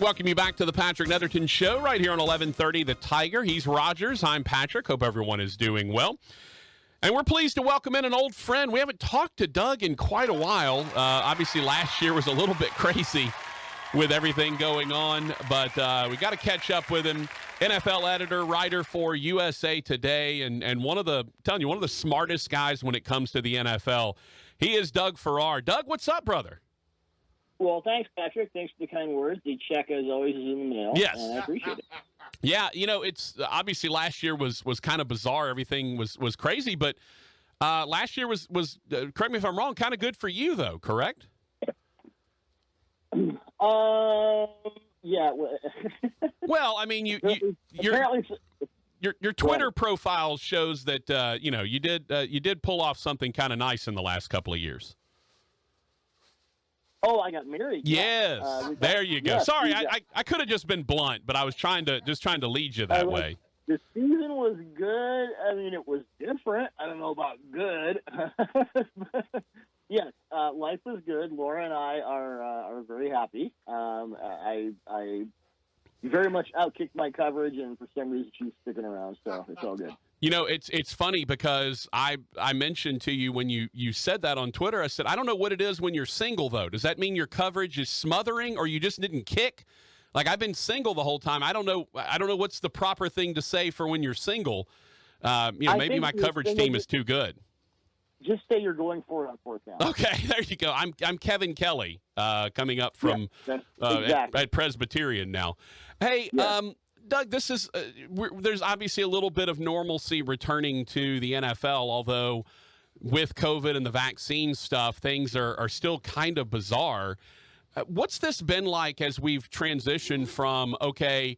Welcome you back to the Patrick Netherton Show right here on 1130 The Tiger. He's Rogers. I'm Patrick. Hope everyone is doing well. And we're pleased to welcome in an old friend. We haven't talked to Doug in quite a while. Obviously, last year was a little bit crazy with everything going on, but we got to catch up with him. NFL editor, writer for USA Today, and one of the smartest guys when it comes to the NFL. He is Doug Farrar. Doug, what's up, brother? Well, thanks, Patrick. Thanks for the kind words. The check, as always, is in the mail. Yes. And I appreciate it. Yeah, it's obviously last year was kind of bizarre. Everything was crazy, but last year was correct me if I'm wrong, kind of good for you, though, correct? Yeah. Well, I mean, your Twitter profile shows that you did pull off something kind of nice in the last couple of years. Oh, I got married. Yes, there you go. Yes, sorry, I could have just been blunt, but I was trying to lead you that way. The season was good. I mean, it was different. I don't know about good. Yes, life was good. Laura and I are very happy. I very much outkicked my coverage, and for some reason she's sticking around, so it's all good. It's funny because I mentioned to you when you said that on Twitter, I said, I don't know what it is when you're single, though. Does that mean your coverage is smothering or you just didn't kick? Like, I've been single the whole time. I don't know what's the proper thing to say for when you're single. Maybe my coverage team is too good. Just say you're going for it on fourth down. Okay, there you go. I'm Kevin Kelly, coming up from exactly. at Presbyterian now. Hey, yes. Doug, this is there's obviously a little bit of normalcy returning to the NFL, although with COVID and the vaccine stuff, things are still kind of bizarre. What's this been like as we've transitioned from, okay,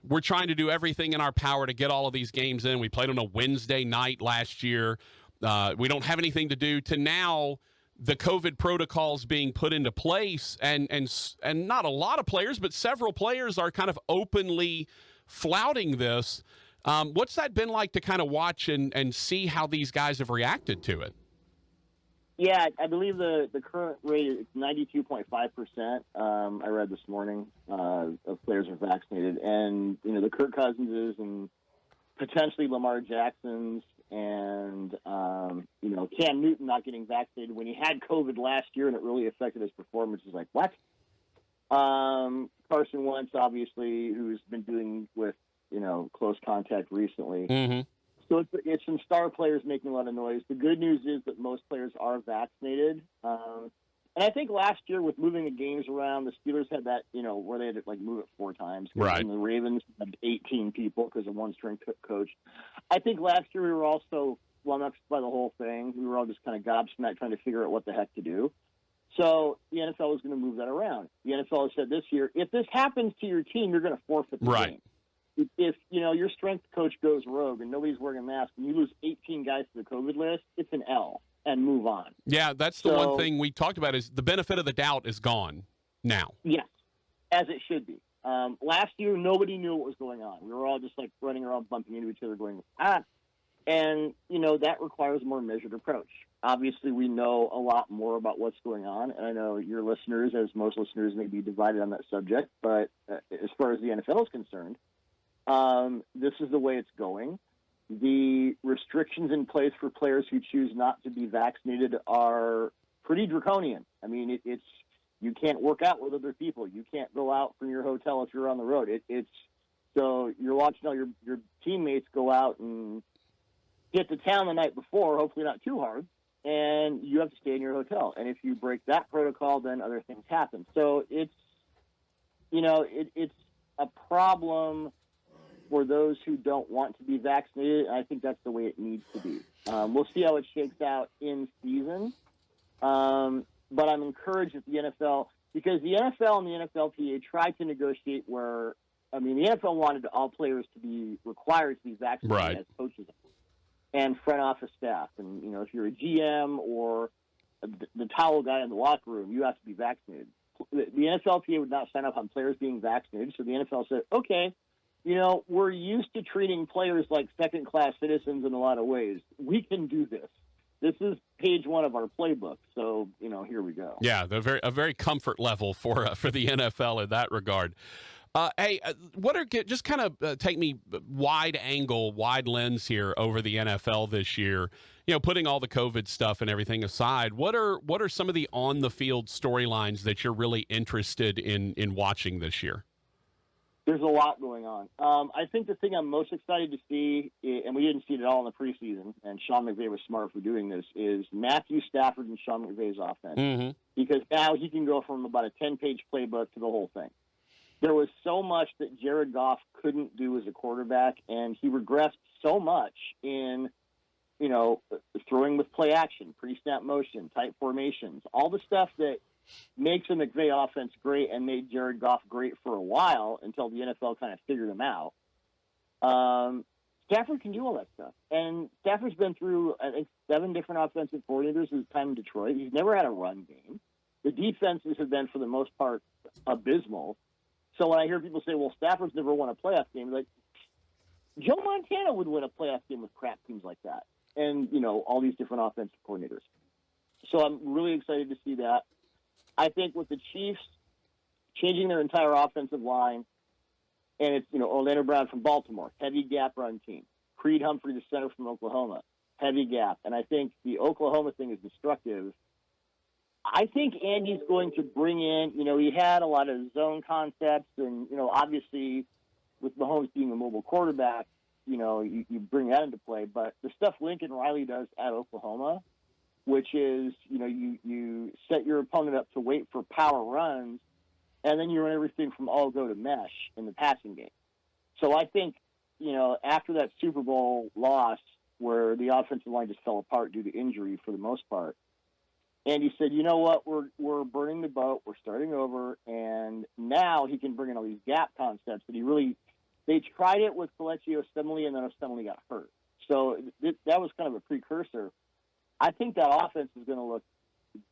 we're trying to do everything in our power to get all of these games in. We played on a Wednesday night last year. We don't have anything to do, to now the COVID protocols being put into place, and not a lot of players, but several players are kind of openly flouting this. What's that been like to kind of watch and see how these guys have reacted to it? Yeah, I believe the current rate is 92.5%. I read this morning of players are vaccinated, and the Kirk Cousinses and potentially Lamar Jackson's and Cam Newton not getting vaccinated when he had COVID last year and it really affected his performance is like, what? Carson Wentz, obviously, who's been dealing with close contact recently. Mm-hmm. So it's some star players making a lot of noise. The good news is that most players are vaccinated. And I think last year with moving the games around, the Steelers had that, where they had to move it 4 times. Right. And the Ravens had 18 people because of one string coach. I think last year we were also flummoxed by the whole thing. We were all just kind of gobsmacked trying to figure out what the heck to do. So the NFL was going to move that around. The NFL has said this year, if this happens to your team, you're going to forfeit the game. If your strength coach goes rogue and nobody's wearing a mask and you lose 18 guys to the COVID list, it's an L. And move on. Yeah, that's the one thing we talked about is the benefit of the doubt is gone now. Yes, as it should be. Last year, nobody knew what was going on. We were all just running around, bumping into each other, going, and that requires a more measured approach. Obviously, we know a lot more about what's going on, and I know your listeners, as most listeners, may be divided on that subject. But as far as the NFL is concerned, this is the way it's going. The restrictions in place for players who choose not to be vaccinated are pretty draconian. I mean, it's you can't work out with other people. You can't go out from your hotel if you're on the road. So you're watching all your teammates go out and get to town the night before, hopefully not too hard, and you have to stay in your hotel. And if you break that protocol, then other things happen. So it's a problem for those who don't want to be vaccinated. I think that's the way it needs to be. We'll see how it shakes out in season. But I'm encouraged at the NFL because the NFL and the NFLPA tried to negotiate where, the NFL wanted all players to be required to be vaccinated right. as coaches and front office staff. And, if you're a GM or the towel guy in the locker room, you have to be vaccinated. The NFLPA would not sign up on players being vaccinated. So the NFL said, okay, we're used to treating players like second-class citizens in a lot of ways. We can do this. this is page one of our playbook. So, here we go. Yeah, a very comfort level for the NFL in that regard. Hey, just kind of take me wide lens here over the NFL this year. Putting all the COVID stuff and everything aside, what are some of the on the field storylines that you're really interested in watching this year? There's a lot going on. I think the thing I'm most excited to see, and we didn't see it at all in the preseason, and Sean McVay was smart for doing this, is Matthew Stafford and Sean McVay's offense. Mm-hmm. Because now he can go from about a 10-page playbook to the whole thing. There was so much that Jared Goff couldn't do as a quarterback, and he regressed so much in, throwing with play action, pre-snap motion, tight formations, all the stuff that makes a McVay offense great and made Jared Goff great for a while until the NFL kind of figured him out. Stafford can do all that stuff. And Stafford's been through, I think, 7 different offensive coordinators in his time in Detroit. He's never had a run game. The defenses have been, for the most part, abysmal. So when I hear people say, well, Stafford's never won a playoff game, like, Joe Montana would win a playoff game with crap teams like that. And, all these different offensive coordinators. So I'm really excited to see that. I think with the Chiefs changing their entire offensive line, and it's, Orlando Brown from Baltimore, heavy gap run team. Creed Humphrey, the center from Oklahoma, heavy gap. And I think the Oklahoma thing is destructive. I think Andy's going to bring in, he had a lot of zone concepts, and, obviously with Mahomes being a mobile quarterback, you bring that into play. But the stuff Lincoln Riley does at Oklahoma, which is, you set your opponent up to wait for power runs, and then you run everything from all go to mesh in the passing game. So I think, after that Super Bowl loss where the offensive line just fell apart due to injury for the most part, and he said, you know what, we're burning the boat, we're starting over, and now he can bring in all these gap concepts that they tried it with Kelechi Osemele, and then Osemele got hurt. So that was kind of a precursor. I think that offense is going to look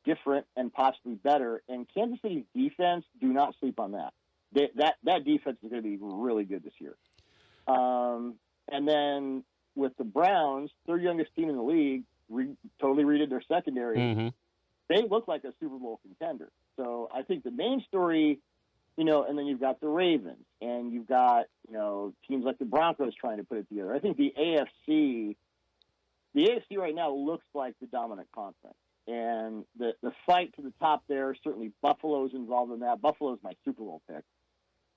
different and possibly better. And Kansas City's defense, do not sleep on that. That defense is going to be really good this year. And then with the Browns, third youngest team in the league, totally redid their secondary. Mm-hmm. They look like a Super Bowl contender. So I think the main story, and then you've got the Ravens, and you've got, teams like the Broncos trying to put it together. I think the AFC right now looks like the dominant conference. And the fight to the top there, certainly Buffalo's involved in that. Buffalo's my Super Bowl pick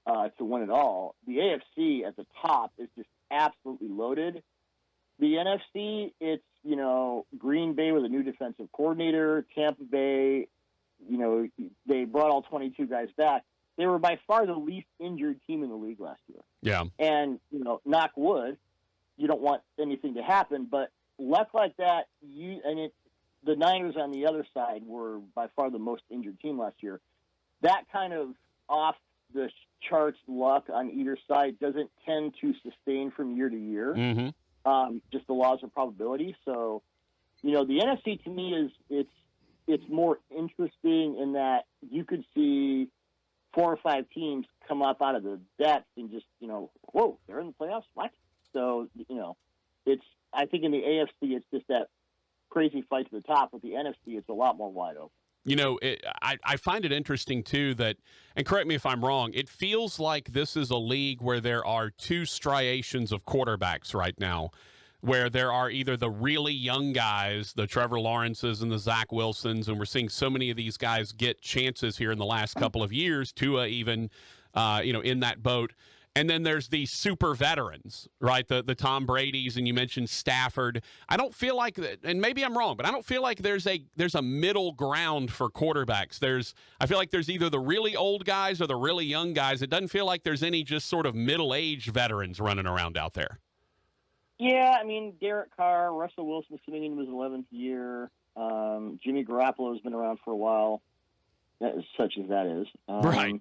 to win it all. The AFC at the top is just absolutely loaded. The NFC, it's, Green Bay with a new defensive coordinator. Tampa Bay, they brought all 22 guys back. They were by far the least injured team in the league last year. Yeah. And, knock wood, you don't want anything to happen, but luck like that, the Niners on the other side were by far the most injured team last year. That kind of off the charts luck on either side doesn't tend to sustain from year to year. Mm-hmm. Just the laws of probability. So, the NFC to me it's more interesting in that you could see 4 or 5 teams come up out of the depths and just, whoa, they're in the playoffs? What? So, I think in the AFC, it's just that crazy fight to the top. With the NFC, it's a lot more wide open. I find it interesting, too, that, and correct me if I'm wrong, it feels like this is a league where there are 2 striations of quarterbacks right now, where there are either the really young guys, the Trevor Lawrences and the Zach Wilsons, and we're seeing so many of these guys get chances here in the last couple of years, Tua even, in that boat. And then there's the super veterans, right? The Tom Brady's, and you mentioned Stafford. I don't feel like that, and maybe I'm wrong, but I don't feel like there's a middle ground for quarterbacks. I feel like there's either the really old guys or the really young guys. It doesn't feel like there's any just sort of middle-aged veterans running around out there. Yeah, I mean, Derek Carr, Russell Wilson coming into his 11th year. Jimmy Garoppolo has been around for a while, such as that is. Right.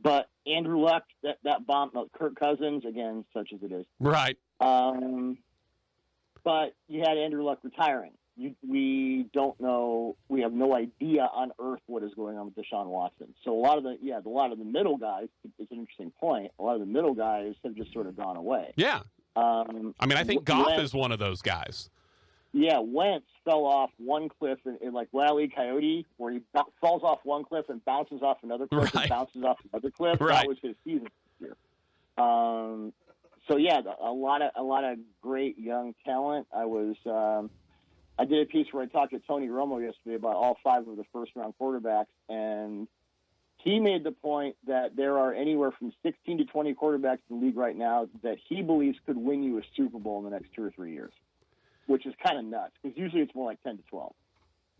But Andrew Luck, that bomb, Kirk Cousins, again, such as it is. Right. But you had Andrew Luck retiring. We don't know. We have no idea on earth what is going on with Deshaun Watson. So a lot of the middle guys, it's an interesting point. A lot of the middle guys have just sort of gone away. Yeah. I think Goff is one of those guys. Yeah, Wentz fell off one cliff in like Wile E. Coyote, where he falls off one cliff and bounces off another cliff and bounces off another cliff. Right. That was his season this year. So yeah, a lot of great young talent. I did a piece where I talked to Tony Romo yesterday about all 5 of the first-round quarterbacks, and he made the point that there are anywhere from 16 to 20 quarterbacks in the league right now that he believes could win you a Super Bowl in the next 2 or 3 years, which is kind of nuts because usually it's more like 10 to 12.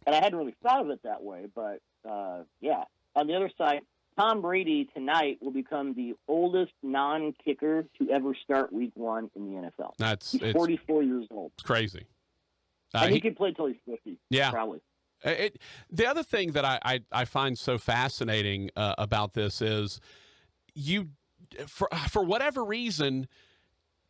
And I hadn't really thought of it that way, but yeah. On the other side, Tom Brady tonight will become the oldest non-kicker to ever start Week 1 in the NFL. He's 44 years old. It's crazy. And he could play till he's 50. Yeah. Probably. The other thing that I find so fascinating about this is for whatever reason,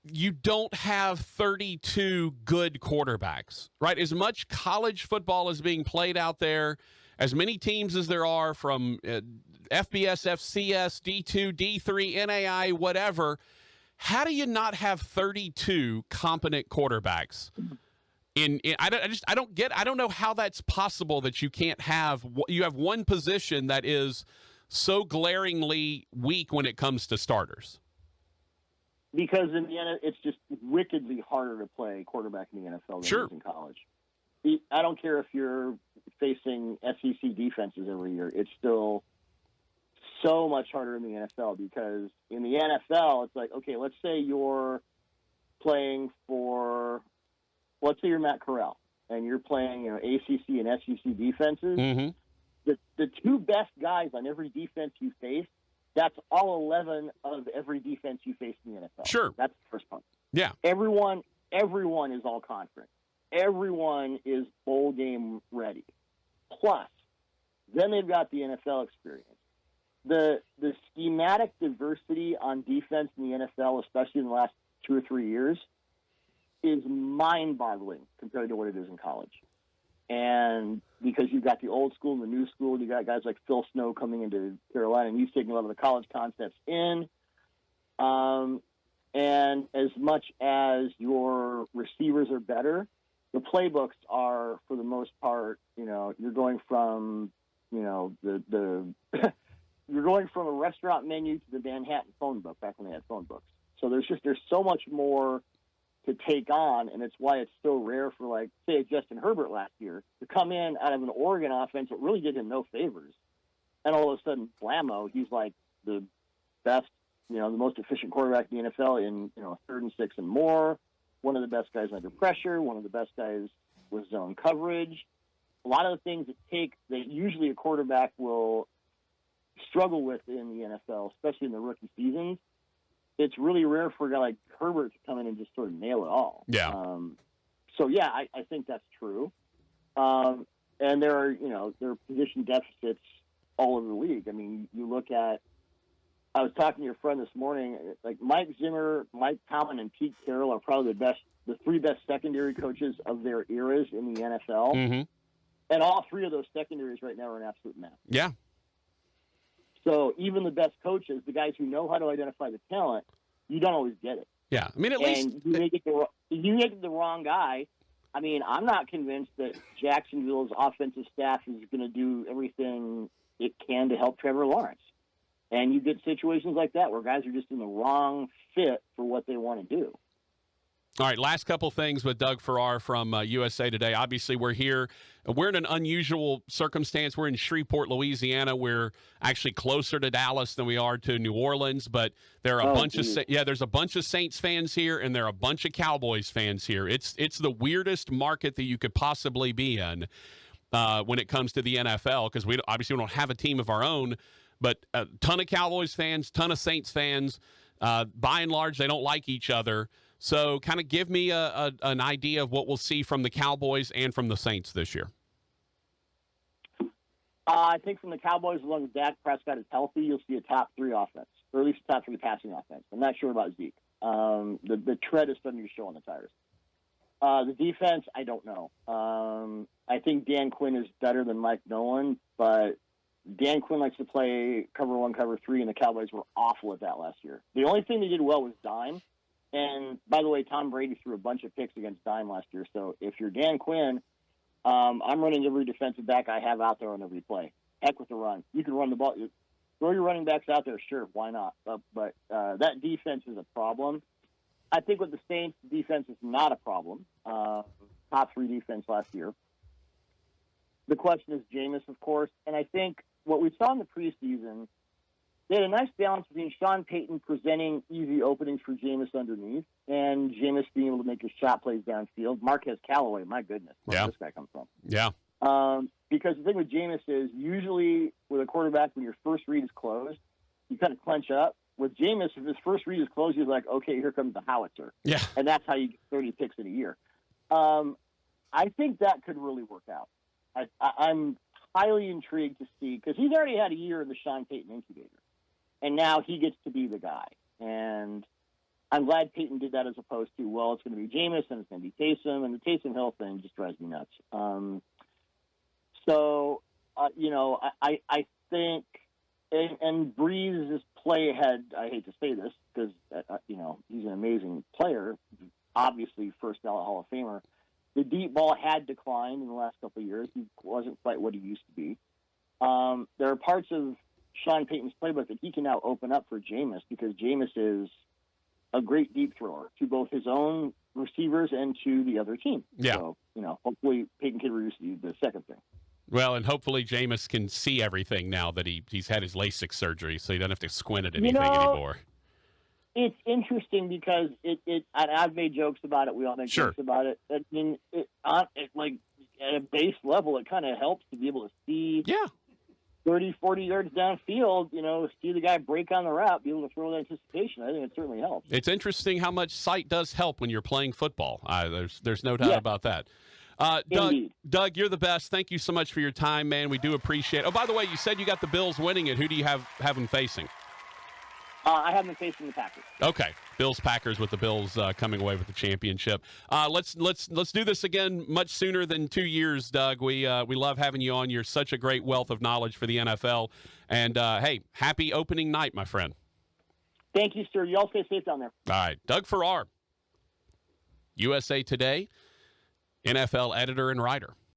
you don't have 32 good quarterbacks, right? As much college football is being played out there, as many teams as there are from FBS, FCS, D2, D3, NAI, whatever, how do you not have 32 competent quarterbacks? I don't know how that's possible that you can't have one position that is so glaringly weak when it comes to starters. Because in the end, it's just wickedly harder to play quarterback in the NFL than it is in college. I don't care if you're facing SEC defenses every year. It's still so much harder in the NFL because in the NFL, it's like, okay, let's say you're playing for, let's say you're Matt Corral and you're playing, ACC and SEC defenses. Mm-hmm. The 2 best guys on every defense you face, that's all 11 of every defense you face in the NFL. Sure. That's the first part. Yeah. Everyone is all conference. Everyone is bowl game ready. Plus, then they've got the NFL experience. The schematic diversity on defense in the NFL, especially in the last 2 or 3 years, is mind-boggling compared to what it is in college. And because you've got the old school and the new school, you got guys like Phil Snow coming into Carolina, and he's taking a lot of the college concepts in. And as much as your receivers are better, the playbooks are, for the most part, you're going from, you're going from a restaurant menu to the Manhattan phone book back when they had phone books. So there's so much more to take on, and it's why it's so rare for, like, say, Justin Herbert last year to come in out of an Oregon offense that really did him no favors, and all of a sudden, blammo, he's like the best, the most efficient quarterback in the NFL in 3rd and 6 and more, one of the best guys under pressure, one of the best guys with zone coverage. A lot of the things that usually a quarterback will struggle with in the NFL, especially in the rookie seasons, it's really rare for a guy like Herbert to come in and just sort of nail it all. Yeah. I think that's true. And there are position deficits all over the league. I mean, you look at, I was talking to your friend this morning, like Mike Zimmer, Mike Tomlin, and Pete Carroll are probably the 3 best secondary coaches of their eras in the NFL. Mm-hmm. And all 3 of those secondaries right now are an absolute mess. Yeah. So even the best coaches, the guys who know how to identify the talent, you don't always get it. Yeah, I mean, at least you make it the wrong guy. I mean, I'm not convinced that Jacksonville's offensive staff is going to do everything it can to help Trevor Lawrence. And you get situations like that where guys are just in the wrong fit for what they want to do. All right, last couple things with Doug Farrar from USA Today. Obviously, we're here. We're in an unusual circumstance. We're in Shreveport, Louisiana. We're actually closer to Dallas than we are to New Orleans, but there are there's a bunch of Saints fans here, and there are a bunch of Cowboys fans here. It's the weirdest market that you could possibly be in when it comes to the NFL, because we don't have a team of our own, but a ton of Cowboys fans, ton of Saints fans. By and large, they don't like each other. So kind of give me an idea of what we'll see from the Cowboys and from the Saints this year. I think from the Cowboys, as long as Dak Prescott is healthy, you'll see a top 3 offense, or at least a top 3 passing offense. I'm not sure about Zeke. The tread is starting to show on the tires. The defense, I don't know. I think Dan Quinn is better than Mike Nolan, but Dan Quinn likes to play cover 1, cover 3, and the Cowboys were awful at that last year. The only thing they did well was dime. And by the way, Tom Brady threw a bunch of picks against dime last year. So if you're Dan Quinn, I'm running every defensive back I have out there on every play. Heck with the run. You can run the ball. Throw your running backs out there, sure, why not? But that defense is a problem. I think with the Saints, defense is not a problem. Top 3 defense last year. The question is Jameis, of course. And I think what we saw in the preseason, they had a nice balance between Sean Payton presenting easy openings for Jameis underneath and Jameis being able to make his shot plays downfield. Marquez Callaway, my goodness, where this guy comes from. Yeah. Because the thing with Jameis is usually with a quarterback, when your first read is closed, you kind of clench up. With Jameis, if his first read is closed, he's like, okay, here comes the howitzer. Yeah. And that's how you get 30 picks in a year. I think that could really work out. I'm highly intrigued to see, because he's already had a year in the Sean Payton incubator. And now he gets to be the guy. And I'm glad Payton did that as opposed to, well, it's going to be Jameis and it's going to be Taysom. And the Taysom Hill thing just drives me nuts. I think, and Breeze's play had, I hate to say this because, he's an amazing player, obviously first ballot Hall of Famer. The deep ball had declined in the last couple of years. He wasn't quite what he used to be. There are parts of Sean Payton's playbook that he can now open up for Jameis because Jameis is a great deep thrower to both his own receivers and to the other team. Yeah. So, hopefully Payton can reduce the second thing. Well, and hopefully Jameis can see everything now that he's had his LASIK surgery, so he doesn't have to squint at anything anymore. It's interesting because I've made jokes about it. We all make jokes about it. I mean, like at a base level, it kind of helps to be able to see 30, 40 yards downfield, see the guy break on the route, be able to throw the anticipation. I think it certainly helps. It's interesting how much sight does help when you're playing football. There's no doubt about that. Doug, you're the best. Thank you so much for your time, man. We do appreciate it. Oh, by the way, you said you got the Bills winning it. Who do you have them facing? I have them facing the Packers. Okay, Bills-Packers with the Bills coming away with the championship. Let's do this again much sooner than 2 years, Doug. We love having you on. You're such a great wealth of knowledge for the NFL. And, hey, happy opening night, my friend. Thank you, sir. You all stay safe down there. All right. Doug Farrar, USA Today, NFL editor and writer.